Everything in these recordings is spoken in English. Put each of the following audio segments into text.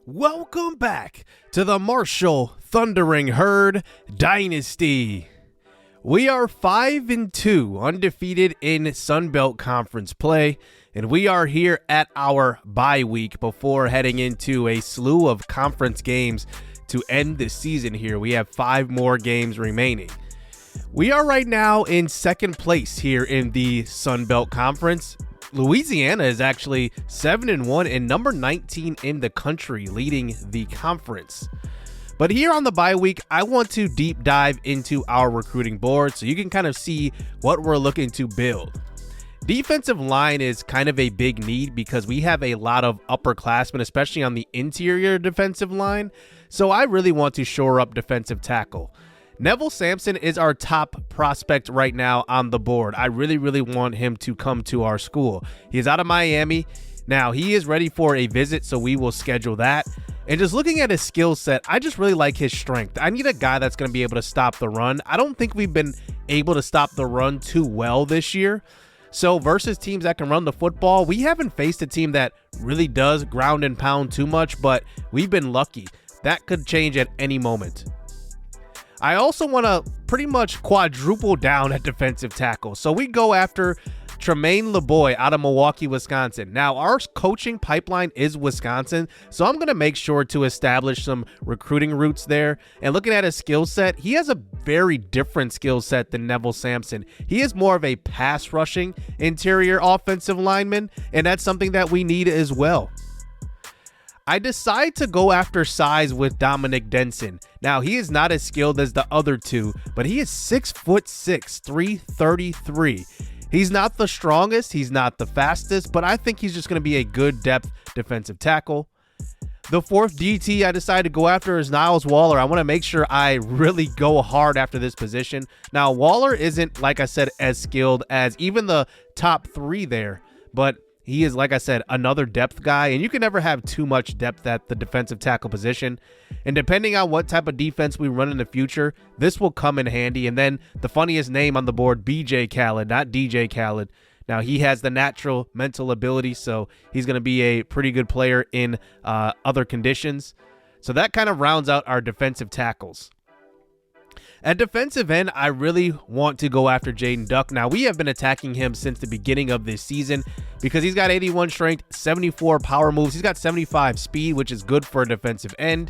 Welcome back to the Marshall Thundering Herd Dynasty. We are 5-2, undefeated in Sun Belt Conference play, and we are here at our bye week before heading into a slew of conference games to end the season here. We have 5 more games remaining. We are right now in second place here in the Sun Belt Conference. Louisiana is actually 7-1 and number 19 in the country, leading the conference. But here on the bye week, I want to deep dive into our recruiting board so you can kind of see what we're looking to build. Defensive line is kind of a big need because we have a lot of upperclassmen, especially on the interior defensive line. So I really want to shore up defensive tackle. Neville Sampson is our top prospect right now on the board. I really want him to come to our school. He's out of Miami. Now, he is ready for a visit, so we will schedule that. And just looking at his skill set, I just really like his strength. I need a guy that's going to be able to stop the run. I don't think we've been able to stop the run too well this year. So versus teams that can run the football, we haven't faced a team that really does ground and pound too much, but we've been lucky. That could change at any moment. I also want to pretty much quadruple down at defensive tackle. So we go after Tremaine LeBoy out of Milwaukee, Wisconsin. Now, our coaching pipeline is Wisconsin, so I'm going to make sure to establish some recruiting routes there. And looking at his skill set, he has a very different skill set than Neville Sampson. He is more of a pass rushing interior offensive lineman, and that's something that we need as well. I decide to go after size with Dominic Denson. Now, he is not as skilled as the other two, but he is 6'6", 333. He's not the strongest, he's not the fastest, but I think he's just going to be a good depth defensive tackle. The fourth DT I decided to go after is Niles Waller. I want to make sure I really go hard after this position. Now, Waller isn't, like I said, as skilled as even the top 3 there, but he is, like I said, another depth guy, and you can never have too much depth at the defensive tackle position. And depending on what type of defense we run in the future, this will come in handy. And then the funniest name on the board, BJ Khaled, not DJ Khaled. Now, he has the natural mental ability, so he's going to be a pretty good player in other conditions. So that kind of rounds out our defensive tackles. At defensive end, I really want to go after Jaden Duck. Now, we have been attacking him since the beginning of this season because he's got 81 strength, 74 power moves. He's got 75 speed, which is good for a defensive end.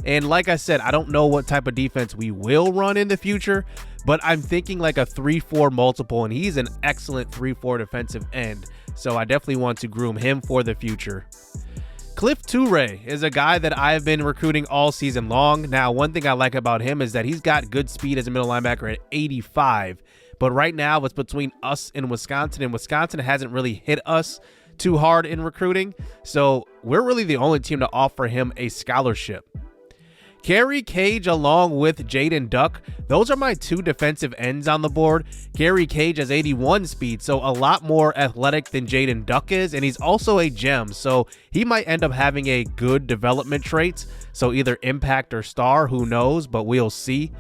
And like I said, I don't know what type of defense we will run in the future, but I'm thinking like a 3-4 multiple, and he's an excellent 3-4 defensive end. So I definitely want to groom him for the future. Cliff Toure is a guy that I've been recruiting all season long. Now, one thing I like about him is that he's got good speed as a middle linebacker at 85. But right now, it's between us and Wisconsin hasn't really hit us too hard in recruiting. So we're really the only team to offer him a scholarship. Kerry Cage along with Jaden Duck. Those are my 2 defensive ends on the board. Kerry Cage has 81 speed, so a lot more athletic than Jaden Duck is, and he's also a gem, so he might end up having a good development traits, so either impact or star, who knows, but we'll see.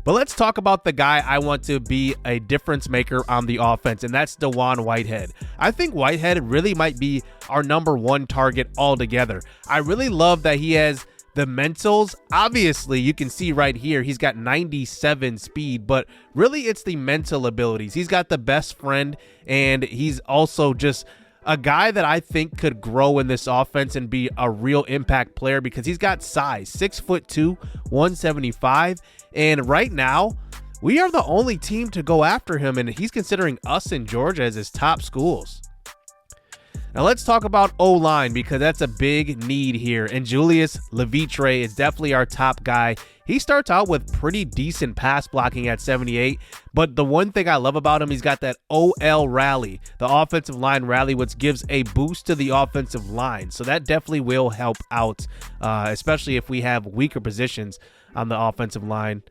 But let's talk about the guy I want to be a difference maker on the offense, and that's DeJuan Whitehead. I think Whitehead really might be our number 1 target altogether. I really love that he has the mentals. Obviously, you can see right here, he's got 97 speed, but really it's the mental abilities. He's got the best friend, and he's also just a guy that I think could grow in this offense and be a real impact player because he's got size, 6'2", 175. And right now, we are the only team to go after him, and he's considering us in Georgia as his top schools. Now let's talk about O-line because that's a big need here. And Julius Levitre is definitely our top guy. He starts out with pretty decent pass blocking at 78. But the one thing I love about him, he's got that OL rally, the offensive line rally, which gives a boost to the offensive line. So that definitely will help out, especially if we have weaker positions on the offensive line.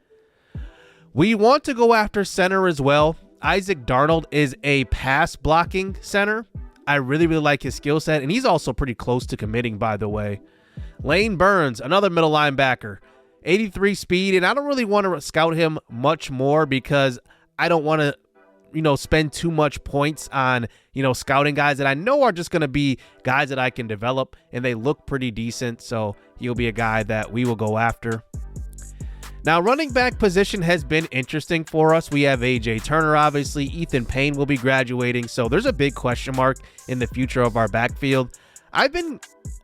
We want to go after center as well. Isaac Darnold is a pass blocking center. I really like his skill set, and he's also pretty close to committing, by the way. Lane Burns, another middle linebacker, 83 speed, and I don't really want to scout him much more because I don't want to spend too much points on, scouting guys that I know are just going to be guys that I can develop, and they look pretty decent. So he'll be a guy that we will go after. Now, running back position has been interesting for us. We have A.J. Turner, obviously. Ethan Payne will be graduating, so there's a big question mark in the future of our backfield. I've been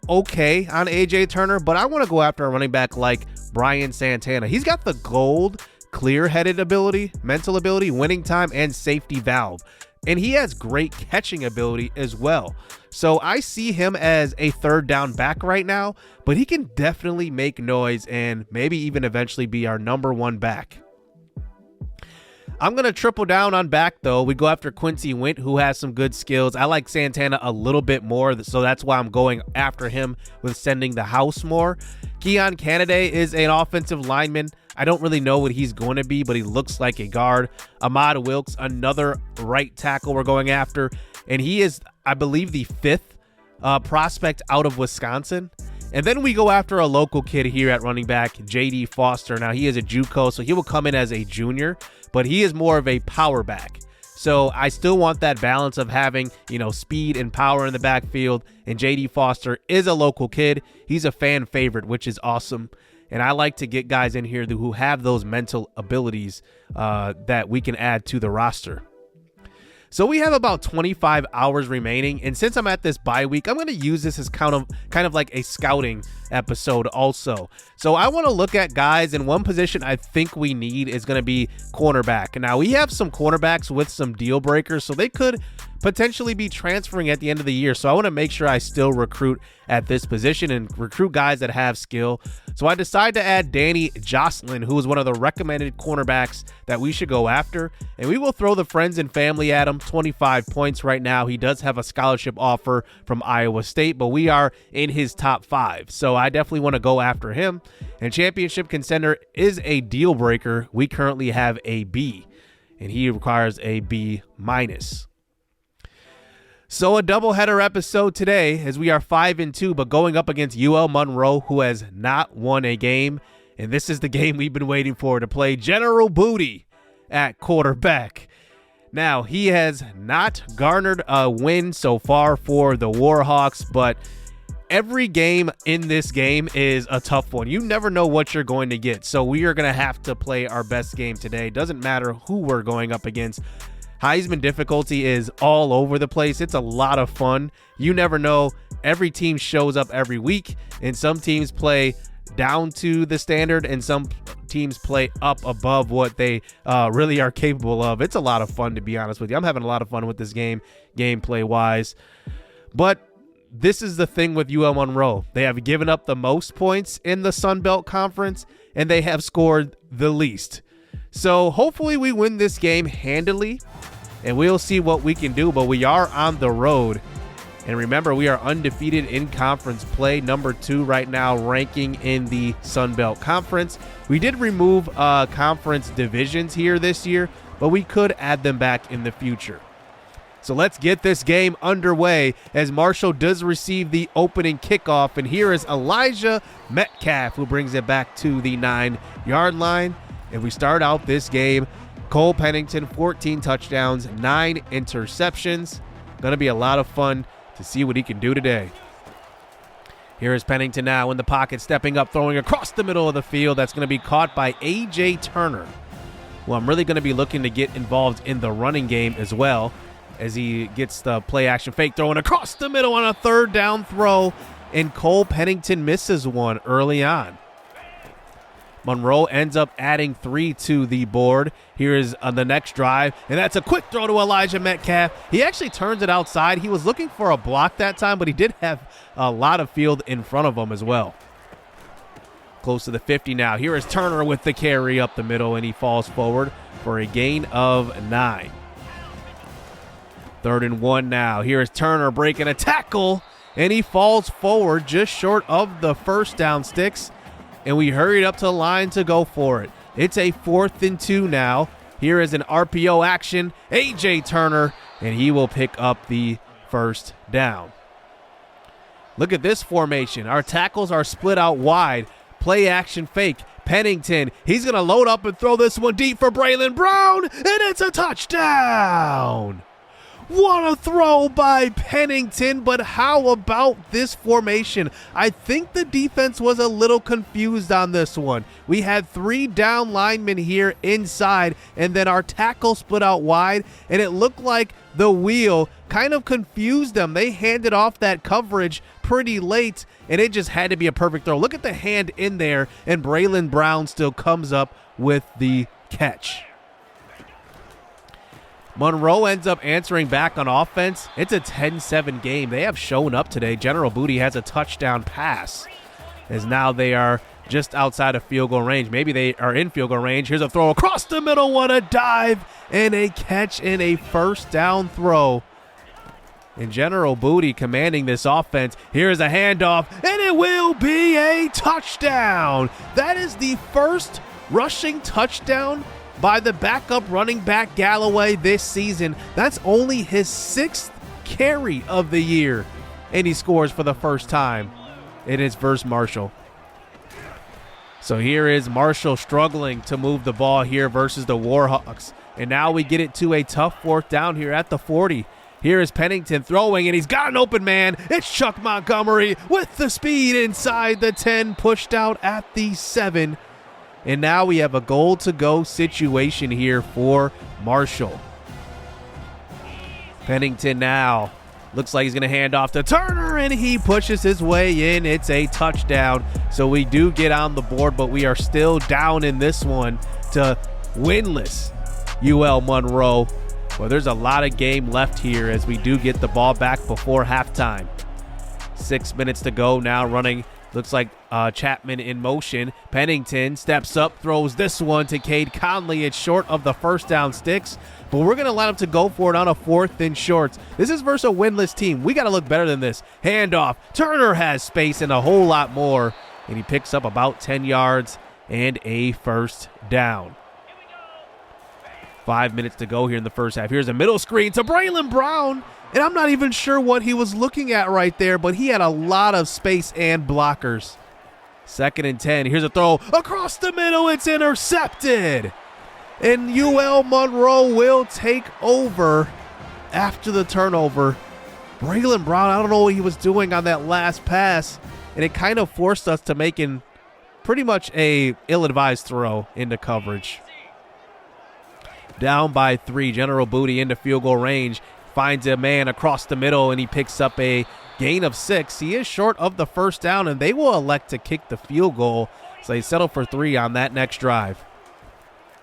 okay on A.J. Turner, but I want to go after a running back like Brian Santana. He's got the gold, clear-headed ability, mental ability, winning time, and safety valve. And he has great catching ability as well. So I see him as a third down back right now, but he can definitely make noise and maybe even eventually be our number one back. I'm going to triple down on back, though. We go after Quincy Wint, who has some good skills. I like Santana a little bit more, so that's why I'm going after him with sending the house more. Keon Canada is an offensive lineman. I don't really know what he's going to be, but he looks like a guard. Ahmad Wilkes, another right tackle we're going after, and he is, I believe, the fifth prospect out of Wisconsin. And then we go after a local kid here at running back, J.D. Foster. Now, he is a JUCO, so he will come in as a junior, but he is more of a power back. So I still want that balance of having, speed and power in the backfield. And J.D. Foster is a local kid. He's a fan favorite, which is awesome. And I like to get guys in here who have those mental abilities that we can add to the roster. So we have about 25 hours remaining, and since I'm at this bye week, I'm going to use this as kind of like a scouting episode also. So I want to look at guys, and one position I think we need is going to be cornerback. Now, we have some cornerbacks with some deal breakers, so they could potentially be transferring at the end of the year. So I want to make sure I still recruit at this position and recruit guys that have skill. So I decided to add Danny Jocelyn, who is one of the recommended cornerbacks that we should go after. And we will throw the friends and family at him. 25 points right now. He does have a scholarship offer from Iowa State, but we are in his top 5. So I definitely want to go after him. And championship contender is a deal breaker. We currently have a B, and he requires a B-. So a doubleheader episode today, as we are 5-2, but going up against UL Monroe, who has not won a game. And this is the game we've been waiting for, to play General Booty at quarterback. Now, he has not garnered a win so far for the Warhawks, but every game in this game is a tough one. You never know what you're going to get. So we are going to have to play our best game today. Doesn't matter who we're going up against. Heisman difficulty is all over the place. It's a lot of fun. You never know. Every team shows up every week, and some teams play down to the standard, and some teams play up above what they really are capable of. It's a lot of fun, to be honest with you. I'm having a lot of fun with this game, gameplay-wise. But this is the thing with UL Monroe. They have given up the most points in the Sun Belt Conference, and they have scored the least. So hopefully we win this game handily, and we'll see what we can do. But we are on the road. And remember, we are undefeated in conference play, number 2 right now, ranking in the Sun Belt Conference. We did remove conference divisions here this year, but we could add them back in the future. So let's get this game underway as Marshall does receive the opening kickoff. And here is Elijah Metcalf, who brings it back to the 9-yard line. And we start out this game. Cole Pennington, 14 touchdowns, 9 interceptions. Going to be a lot of fun to see what he can do today. Here is Pennington now in the pocket, stepping up, throwing across the middle of the field. That's going to be caught by A.J. Turner. Well, I'm really going to be looking to get involved in the running game as well, as he gets the play action fake, throwing across the middle on a third down throw, and Cole Pennington misses one early on. Monroe ends up adding 3 to the board. Here is the next drive, and that's a quick throw to Elijah Metcalf. He actually turns it outside. He was looking for a block that time, but he did have a lot of field in front of him as well. Close to the 50 now. Here is Turner with the carry up the middle, and he falls forward for a gain of 9. 3rd and 1 now. Here is Turner breaking a tackle, and he falls forward just short of the first down sticks. And we hurried up to the line to go for it. It's a 4th and 2 now. Here is an RPO action. A.J. Turner, and he will pick up the first down. Look at this formation. Our tackles are split out wide. Play action fake. Pennington, he's going to load up and throw this one deep for Braylon Brown, and it's a touchdown. What a throw by Pennington, but how about this formation? I think the defense was a little confused on this one. We had 3 down linemen here inside, and then our tackle split out wide, and it looked like the wheel kind of confused them. They handed off that coverage pretty late, and it just had to be a perfect throw. Look at the hand in there, and Braylon Brown still comes up with the catch. Monroe ends up answering back on offense. It's a 10-7 game. They have shown up today. General Booty has a touchdown pass, as now they are just outside of field goal range. Maybe they are in field goal range. Here's a throw across the middle. What a dive and a catch and a first down throw. And General Booty commanding this offense. Here's a handoff, and it will be a touchdown. That is the first rushing touchdown by the backup running back Galloway this season. That's only his 6th carry of the year, and he scores for the first time. It is versus Marshall. So here is Marshall struggling to move the ball here versus the Warhawks. And now we get it to a tough 4th down here at the 40. Here is Pennington throwing, and he's got an open man. It's Chuck Montgomery with the speed inside the 10, pushed out at the 7. And now we have a goal-to-go situation here for Marshall. Pennington now looks like he's going to hand off to Turner, and he pushes his way in. It's a touchdown. So we do get on the board, but we are still down in this one to winless UL Monroe. Well, there's a lot of game left here as we do get the ball back before halftime. 6 minutes to go now, running. Looks like Chapman in motion. Pennington steps up, throws this one to Cade Conley. It's short of the first down sticks, but we're going to line up to go for it on a 4th and shorts. This is versus a winless team. We got to look better than this. Handoff. Turner has space and a whole lot more, and he picks up about 10 yards and a first down. 5 minutes to go here in the first half. Here's a middle screen to Braylon Brown. And I'm not even sure what he was looking at right there, but he had a lot of space and blockers. 2nd and 10. Here's a throw across the middle. It's intercepted. And UL Monroe will take over after the turnover. Braylon Brown, I don't know what he was doing on that last pass, and it kind of forced us to making pretty much a ill-advised throw into coverage. Down by 3. General Booty into field goal range. Finds a man across the middle, and he picks up a gain of 6. He is short of the first down, and they will elect to kick the field goal. So they settle for 3 on that next drive.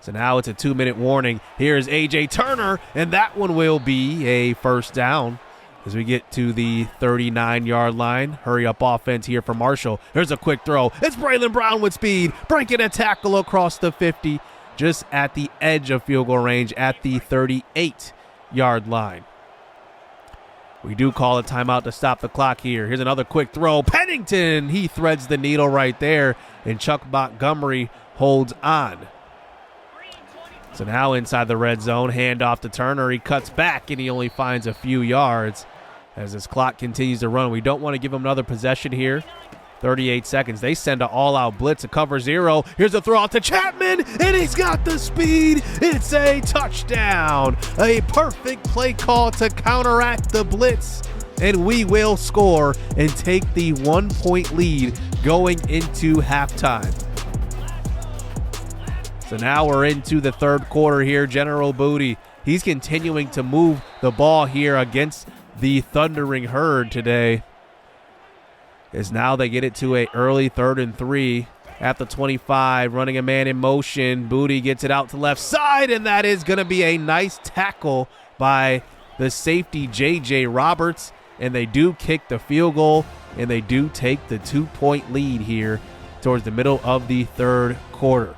So now it's a 2-minute warning. Here's A.J. Turner, and that one will be a first down as we get to the 39-yard line. Hurry up offense here for Marshall. There's a quick throw. It's Braylon Brown with speed, breaking a tackle across the 50, just at the edge of field goal range at the 38-yard line. We do call a timeout to stop the clock here. Here's another quick throw. Pennington, he threads the needle right there, and Chuck Montgomery holds on. So now inside the red zone, handoff to Turner. He cuts back, and he only finds a few yards as this clock continues to run. We don't want to give him another possession here. 38 seconds. They send an all-out blitz to cover 0. Here's a throw out to Chapman, and he's got the speed. It's a touchdown. A perfect play call to counteract the blitz, and we will score and take the 1-point lead going into halftime. So now we're into the 3rd quarter here. General Booty, he's continuing to move the ball here against the Thundering Herd today. As now they get it to a early 3rd and 3 at the 25, running a man in motion. Booty gets it out to left side, and that is going to be a nice tackle by the safety J.J. Roberts, and they do kick the field goal, and they do take the 2-point lead here towards the middle of the 3rd quarter.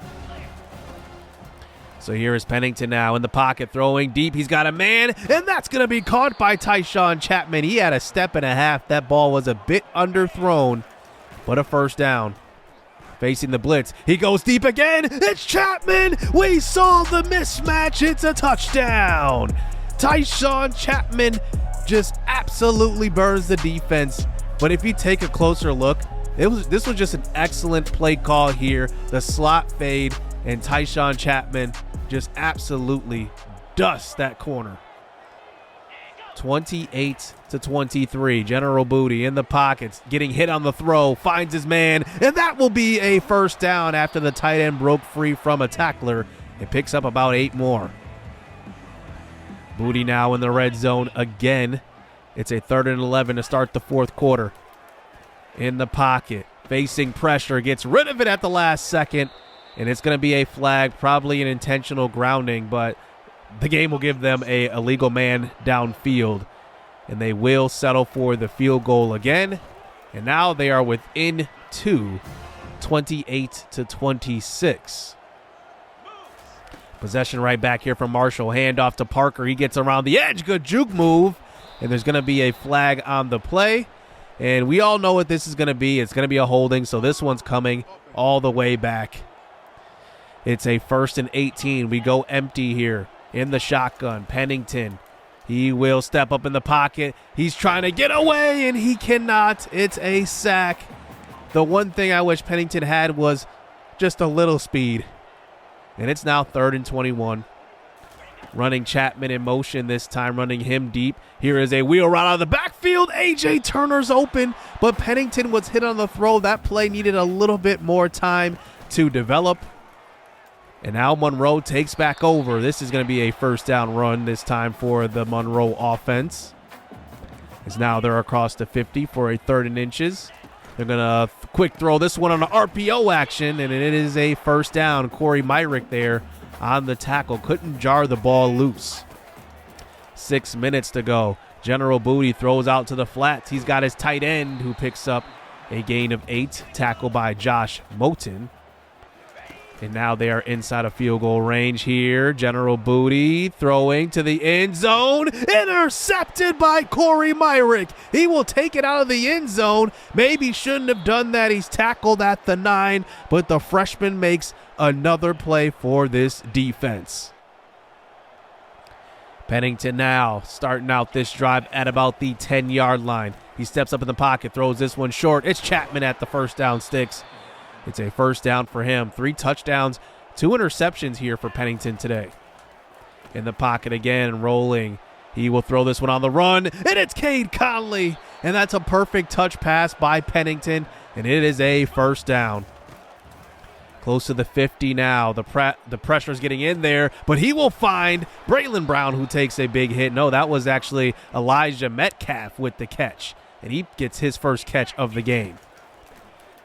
So here is Pennington now in the pocket, throwing deep. He's got a man, and that's going to be caught by Tyshawn Chapman. He had a step and a half. That ball was a bit underthrown, but a first down. Facing the blitz, he goes deep again. It's Chapman. We saw the mismatch. It's a touchdown. Tyshawn Chapman just absolutely burns the defense. But if you take a closer look, This was just an excellent play call here. The slot fade, and Tyshawn Chapman just absolutely dusts that corner. 28-23. General Booty in the pockets, getting hit on the throw, finds his man, and that will be a first down after the tight end broke free from a tackler. It picks up about 8 more. Booty now in the red zone again. It's a 3rd and 11 to start the 4th quarter. In the pocket, facing pressure, gets rid of it at the last second, and it's going to be a flag, probably an intentional grounding, but the game will give them a illegal man downfield, and they will settle for the field goal again, and now they are within 2, 28-26. Possession right back here from Marshall. Handoff to Parker. He gets around the edge. Good juke move, and there's going to be a flag on the play, and we all know what this is going to be. It's going to be a holding, so this one's coming all the way back. It's a 1st and 18. We go empty here. In the shotgun, Pennington. He will step up in the pocket. He's trying to get away, and he cannot. It's a sack. The one thing I wish Pennington had was just a little speed. And it's now 3rd and 21. Running Chapman in motion this time, running him deep. Here is a wheel route out of the backfield. A.J. Turner's open, but Pennington was hit on the throw. That play needed a little bit more time to develop. And now Monroe takes back over. This is going to be a first down run this time for the Monroe offense. As now they're across the 50 for a 3rd and inches. They're going to quick throw this one on an RPO action, and it is a first down. Corey Myrick there on the tackle. Couldn't jar the ball loose. 6 minutes to go. General Booty throws out to the flats. He's got his tight end who picks up a gain of 8. Tackle by Josh Moten. And now they are inside of field goal range here. General Booty throwing to the end zone. Intercepted by Corey Myrick. He will take it out of the end zone. Maybe shouldn't have done that. He's tackled at the 9, but the freshman makes another play for this defense. Pennington now starting out this drive at about the 10-yard line. He steps up in the pocket, throws this one short. It's Chapman at the first down sticks. It's a first down for him. 3 touchdowns, 2 interceptions here for Pennington today. In the pocket again, rolling. He will throw this one on the run, and it's Cade Conley. And that's a perfect touch pass by Pennington, and it is a first down. Close to the 50 now. The pressure's getting in there, but he will find Braylon Brown, who takes a big hit. No, that was actually Elijah Metcalf with the catch, and he gets his first catch of the game.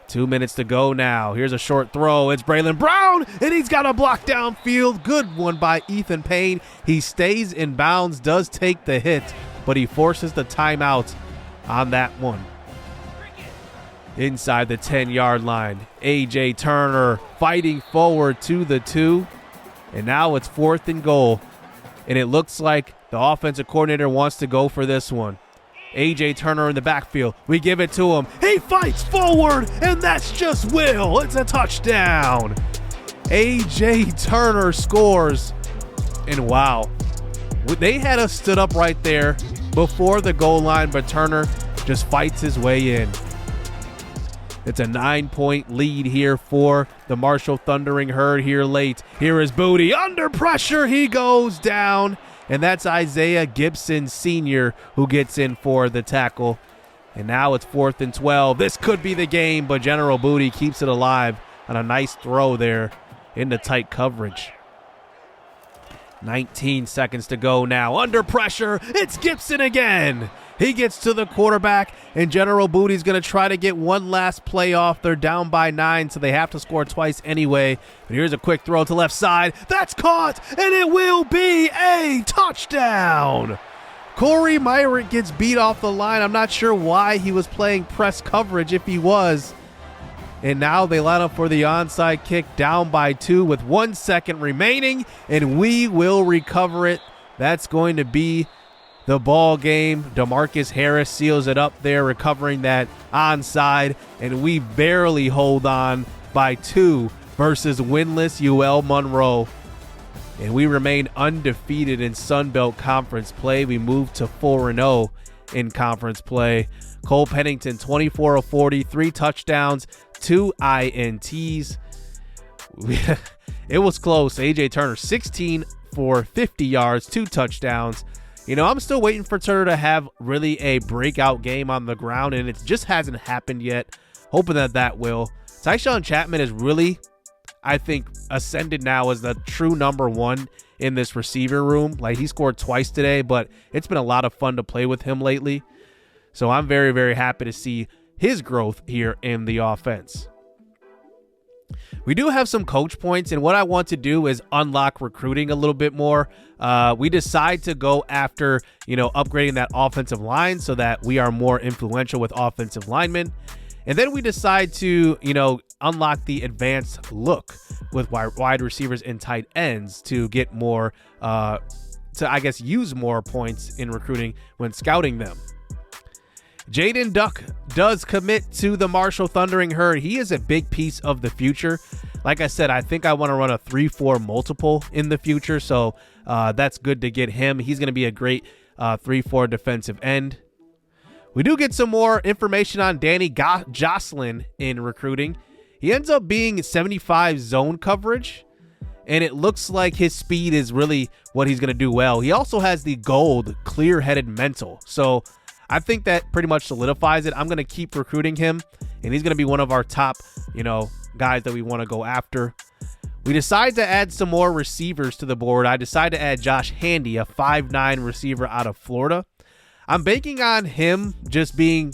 2 minutes to go now. Here's a short throw. It's Braylon Brown, and he's got a block downfield. Good one by Ethan Payne. He stays in bounds, does take the hit, but he forces the timeout on that one. Inside the 10-yard line, A.J. Turner fighting forward to the 2, and now it's 4th and goal, and it looks like the offensive coordinator wants to go for this one. A.J. Turner in the backfield. We give it to him. He fights forward, and that's just will. It's a touchdown. A.J. Turner scores. And wow, they had us stood up right there before the goal line, but Turner just fights his way in. It's a 9-point lead here for the Marshall Thundering Herd here late. Here is Booty. Under pressure, he goes down. And that's Isaiah Gibson Sr. who gets in for the tackle. And now it's 4th and 12. This could be the game, but General Booty keeps it alive on a nice throw there into tight coverage. 19 seconds to go now. Under pressure, it's Gibson again. He gets to the quarterback, and General Booty's going to try to get one last play off. They're down by 9, so they have to score twice anyway. But here's a quick throw to left side. That's caught, and it will be a touchdown. Corey Myrick gets beat off the line. I'm not sure why he was playing press coverage if he was. And now they line up for the onside kick, down by 2 with 1 second remaining, and we will recover it. That's going to be the ball game. DeMarcus Harris seals it up there, recovering that onside, and we barely hold on by 2 versus winless UL Monroe. And we remain undefeated in Sun Belt Conference play. We move to 4-0 in conference play. Cole Pennington, 24 of 40, 3 touchdowns, 2 INTs. It was close. AJ Turner, 16 for 50 yards, 2 touchdowns. You know, I'm still waiting for Turner to have really a breakout game on the ground, and it just hasn't happened yet. Hoping that will. Tyshawn Chapman is really, I think, ascended now as the true number one in this receiver room. Like, he scored twice today, but it's been a lot of fun to play with him lately. So I'm very, very happy to see his growth here in the offense. We do have some coach points, and what I want to do is unlock recruiting a little bit more. We decide to go after, upgrading that offensive line so that we are more influential with offensive linemen. And then we decide to, unlock the advanced look with wide receivers and tight ends to get more, use more points in recruiting when scouting them. Jaden Duck does commit to the Marshall Thundering Herd. He is a big piece of the future. Like I said, I think I want to run a 3-4 multiple in the future, so that's good to get him. He's going to be a great 3-4 defensive end. We do get some more information on Danny Jocelyn in recruiting. He ends up being 75 zone coverage, and it looks like his speed is really what he's going to do well. He also has the gold clear-headed mental, so I think that pretty much solidifies it. I'm going to keep recruiting him, and he's going to be one of our top, guys that we want to go after. We decide to add some more receivers to the board. I decide to add Josh Handy, a 5'9" receiver out of Florida. I'm banking on him just being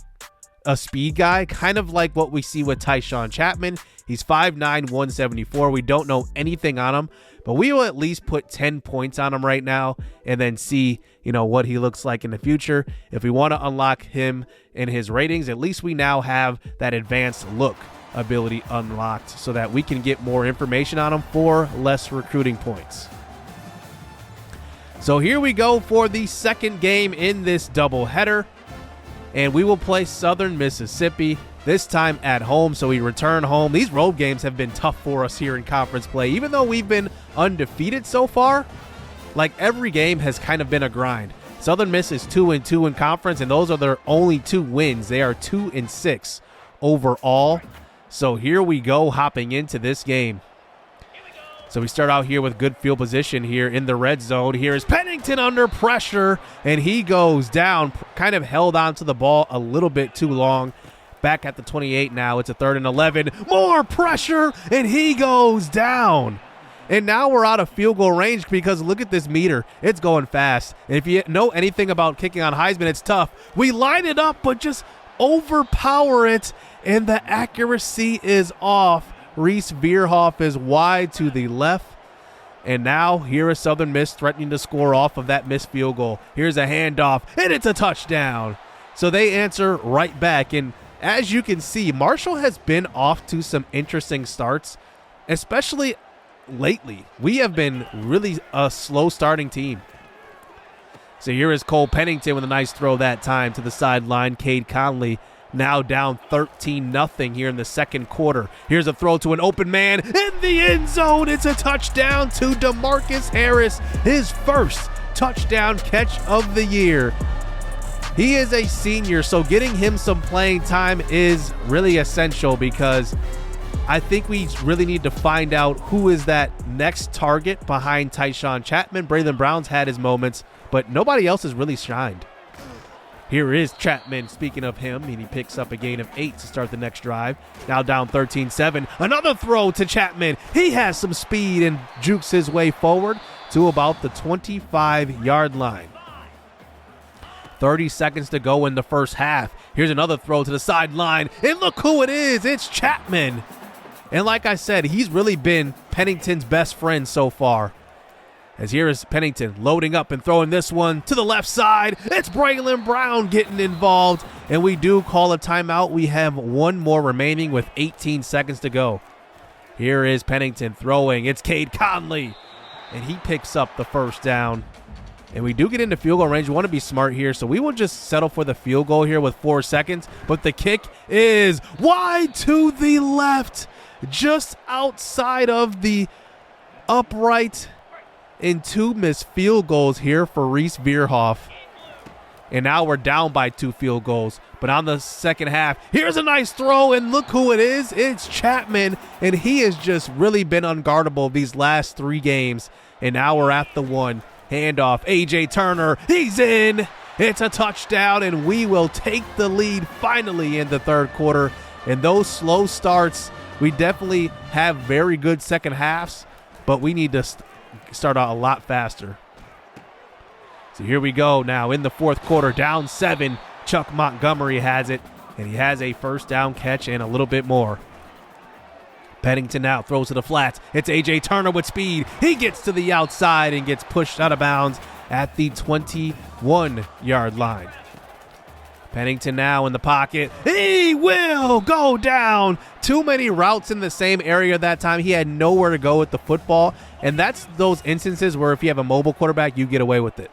a speed guy, kind of like what we see with Tyshawn Chapman. He's 5'9", 174. We don't know anything on him, but we will at least put 10 points on him right now and then see, what he looks like in the future. If we want to unlock him in his ratings, at least we now have that advanced look ability unlocked so that we can get more information on him for less recruiting points. So here we go for the second game in this doubleheader, and we will play Southern Mississippi, this time at home. So we return home. These road games have been tough for us here in conference play. Even though we've been undefeated so far, like every game has kind of been a grind. Southern Miss is 2-2 in conference, and those are their only 2 wins. They are 2-6 overall. So here we go, hopping into this game. So we start out here with good field position here in the red zone. Here is Pennington under pressure, and he goes down, kind of held onto the ball a little bit too long. Back at the 28 now. It's a 3rd and 11. More pressure, and he goes down. And now we're out of field goal range because look at this meter. It's going fast. And if you know anything about kicking on Heisman, it's tough. We line it up, but just overpower it, and the accuracy is off. Reese Veerhoff is wide to the left. And now here is Southern Miss threatening to score off of that missed field goal. Here's a handoff, and it's a touchdown. So they answer right back. And as you can see, Marshall has been off to some interesting starts, especially lately. We have been really a slow starting team. So here is Cole Pennington with a nice throw that time to the sideline. Cade Conley now down 13-0 here in the second quarter. Here's a throw to an open man in the end zone. It's a touchdown to DeMarcus Harris, his first touchdown catch of the year. He is a senior, so getting him some playing time is really essential because I think we really need to find out who is that next target behind Tyshawn Chapman. Braylon Brown's had his moments, but nobody else has really shined. Here is Chapman, speaking of him, and he picks up a gain of 8 to start the next drive. Now down 13-7. Another throw to Chapman. He has some speed and jukes his way forward to about the 25-yard line. 30 seconds to go in the first half. Here's another throw to the sideline, and look who it is. It's Chapman. And like I said, he's really been Pennington's best friend so far. As here is Pennington loading up and throwing this one to the left side. It's Braylon Brown getting involved, and we do call a timeout. We have one more remaining with 18 seconds to go. Here is Pennington throwing. It's Cade Conley, and he picks up the first down. And we do get into field goal range. We want to be smart here, so we will just settle for the field goal here with 4 seconds. But the kick is wide to the left, just outside of the upright, and 2 missed field goals here for Reese Veerhoff. And now we're down by 2 field goals. But on the second half, here's a nice throw, and look who it is. It's Chapman, and he has just really been unguardable these last 3 games. And now we're at the 1. Handoff, A.J. Turner, he's in. It's a touchdown, and we will take the lead finally in the third quarter. And those slow starts, we definitely have very good second halves, but we need to start out a lot faster. So here we go now in the fourth quarter, down 7. Chuck Montgomery has it, and he has a first down catch and a little bit more. Pennington now throws to the flats. It's A.J. Turner with speed. He gets to the outside and gets pushed out of bounds at the 21-yard line. Pennington now in the pocket. He will go down. Too many routes in the same area that time. He had nowhere to go with the football, and that's those instances where if you have a mobile quarterback, you get away with it.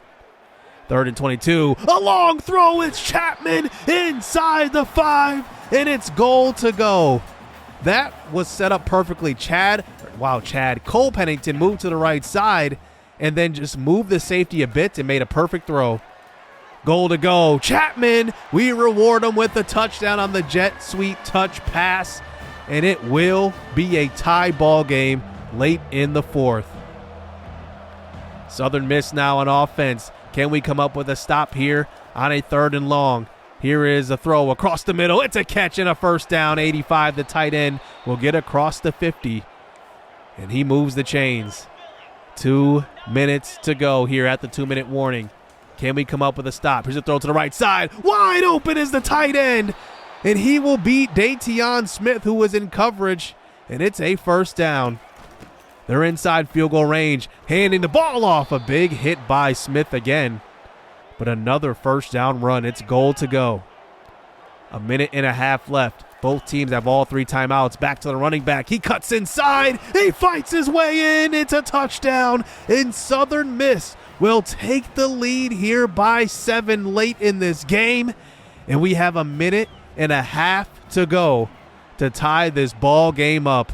3rd and 22, a long throw, it's Chapman inside the 5, and it's goal to go. That was set up perfectly. Cole Pennington moved to the right side and then just moved the safety a bit and made a perfect throw. Goal to go, Chapman, we reward him with a touchdown on the jet sweep touch pass, and it will be a tie ball game late in the 4th. Southern Miss now on offense. Can we come up with a stop here on a 3rd and long? Here is a throw across the middle. It's a catch and a first down. 85, the tight end, will get across the 50, and he moves the chains. 2 minutes to go here at the 2-minute warning. Can we come up with a stop? Here's a throw to the right side. Wide open is the tight end, and he will beat Dateon Smith, who was in coverage, and it's a first down. They're inside field goal range, handing the ball off. A big hit by Smith again. But another first down run. It's goal to go. 1.5 minutes left. Both teams have all 3 timeouts. Back to the running back. He cuts inside. He fights his way in. It's a touchdown. And Southern Miss will take the lead here by 7 late in this game. And we have 1.5 minutes to go to tie this ball game up.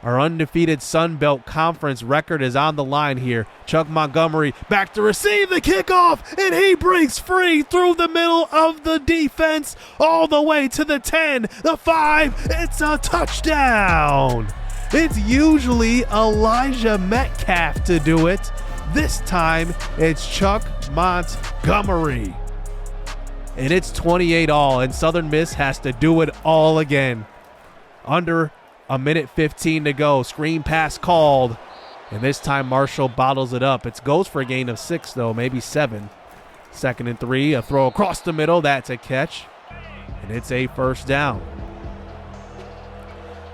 Our undefeated Sun Belt Conference record is on the line here. Chuck Montgomery back to receive the kickoff, and he breaks free through the middle of the defense all the way to the 10, the 5. It's a touchdown. It's usually Elijah Metcalf to do it. This time, it's Chuck Montgomery. And it's 28-all, and Southern Miss has to do it all again. Under 1 minute 15 to go. Screen pass called. And this time Marshall bottles it up. It goes for a gain of 6, though, maybe 7. 2nd and 3. A throw across the middle. That's a catch. And it's a first down.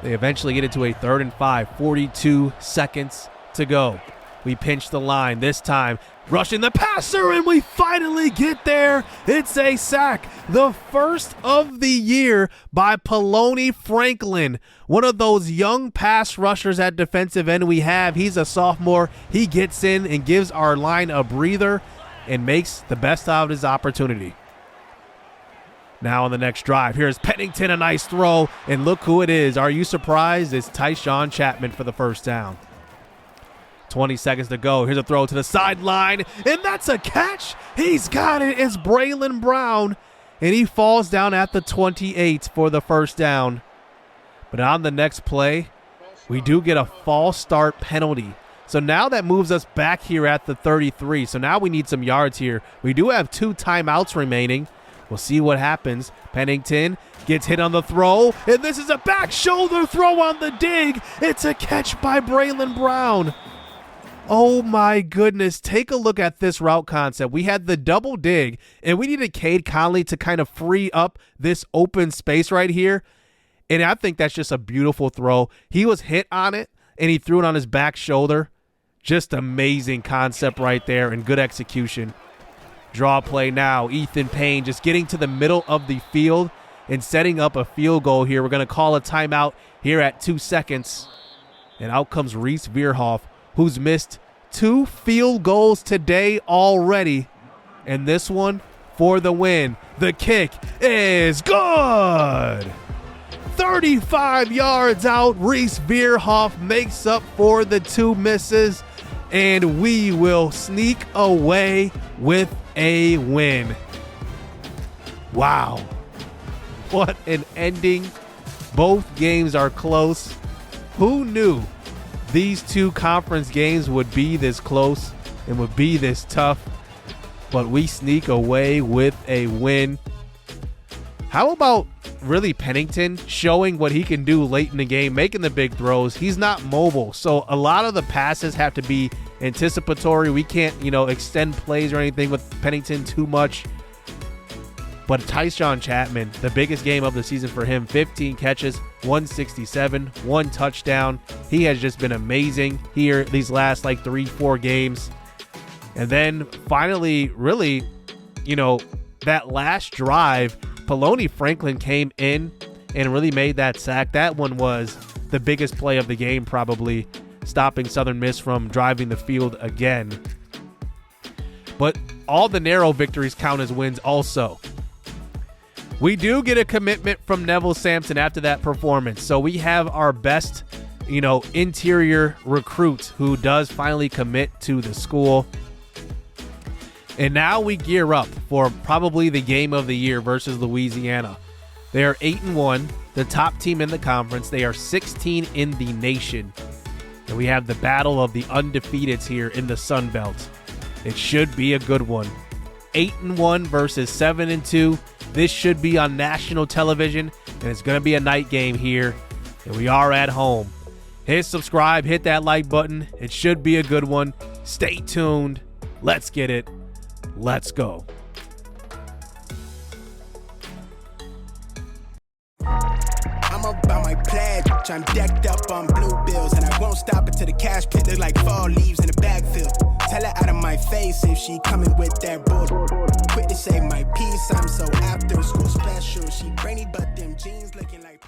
They eventually get it to a 3rd and 5. 42 seconds to go. We pinch the line this time. Rushing the passer, and we finally get there. It's a sack. The first of the year by Poloni Franklin, one of those young pass rushers at defensive end we have. He's a sophomore. He gets in and gives our line a breather and makes the best out of his opportunity. Now on the next drive, here's Pennington, a nice throw, and look who it is. Are you surprised? It's Tyshawn Chapman for the first down. 20 seconds to go. Here's a throw to the sideline, and that's a catch. He's got it. It's Braylon Brown, and he falls down at the 28 for the first down. But on the next play, we do get a false start penalty. So now that moves us back here at the 33. So now we need some yards here. We do have 2 timeouts remaining. We'll see what happens. Pennington gets hit on the throw, and this is a back shoulder throw on the dig. It's a catch by Braylon Brown. Oh my goodness, take a look at this route concept. We had the double dig, and we needed Cade Conley to kind of free up this open space right here. And I think that's just a beautiful throw. He was hit on it, and he threw it on his back shoulder. Just amazing concept right there, and good execution. Draw play now. Ethan Payne just getting to the middle of the field and setting up a field goal here. We're going to call a timeout here at 2 seconds. And out comes Reese Veerhoff, who's missed 2 field goals today already, and this one for the win. The kick is good. 35 yards out. Reese Veerhoff makes up for the 2 misses, and we will sneak away with a win. Wow. What an ending. Both games are close. Who knew these two conference games would be this close and would be this tough? But we sneak away with a win. How about really Pennington showing what he can do late in the game, making the big throws? He's not mobile, so a lot of the passes have to be anticipatory. We can't, extend plays or anything with Pennington too much. But Tyshawn Chapman, the biggest game of the season for him, 15 catches, 167, 1 touchdown. He has just been amazing here these last 3-4 games. And then finally, really, that last drive, Poloni Franklin came in and really made that sack. That one was the biggest play of the game, probably, stopping Southern Miss from driving the field again. But all the narrow victories count as wins also. We do get a commitment from Neville Sampson after that performance. So we have our best, interior recruit who does finally commit to the school. And now we gear up for probably the game of the year versus Louisiana. They are 8-1, the top team in the conference. They are 16 in the nation. And we have the battle of the undefeateds here in the Sun Belt. It should be a good one. 8-1 versus 7-2. This should be on national television, and it's going to be a night game here, and we are at home. Hit subscribe, hit that like button. It should be a good one. Stay tuned. Let's get it. Let's go. I'm about my pledge. I'm decked up on blue bills, and I won't stop until the cash pit look like fall leaves in the backfield. Tell her out of my face if she coming with that bull. Quick to say my piece, I'm so after school special. She brainy, but them jeans looking like